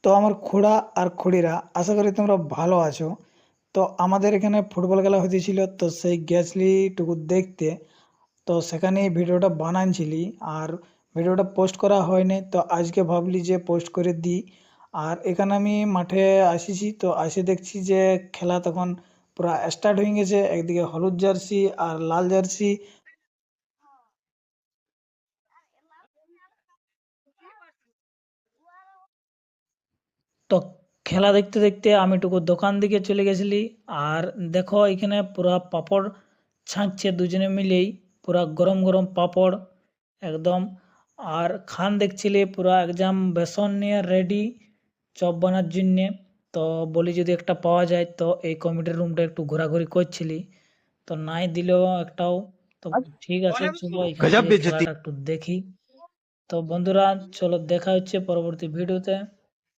তো আমার খুড়া আর খুড়িরা, আশা করি তোমরা ভালো আছো। তো আমাদের এখানে ফুটবল খেলা হতেছিল, তো সেই গেছলি টুকু দেখতে। তো সেখানে ভিডিওটা বানানছিলি, আর ভিডিওটা পোস্ট করা হয়নি, তো আজকে ভাবলি যে পোস্ট করে দিই। আর এখানে আমি মাঠে আসিছি, তো আসে দেখছি যে খেলা তখন পুরা স্টার্ট হয়ে গেছে। একদিকে হলুদ জার্সি আর লাল জার্সি। তো খেলা দেখতে দেখতে আমি একটু দোকান দিকে চলে গেছিলি। আর দেখো এখানে পুরা পাঁপড় ছাঁকছে দুজনে মিলেই, পুরা গরম গরম পাঁপড় একদম। আর খান দেখছিলে পুরা একদম বেসন নিয়ে রেডি চপ বানার জন্যে। তো বলি যদি একটা পাওয়া যায়, তো এই কমিটির রুমটা একটু ঘোরাঘুরি করছিলি, তো নাই দিলেও একটাও। তো ঠিক আছে, চলো এখান गजब থেকে बेइज्जती। খেলাটা একটু দেখি। তো বন্ধুরা, চলো দেখা হচ্ছে পরবর্তী ভিডিওতে।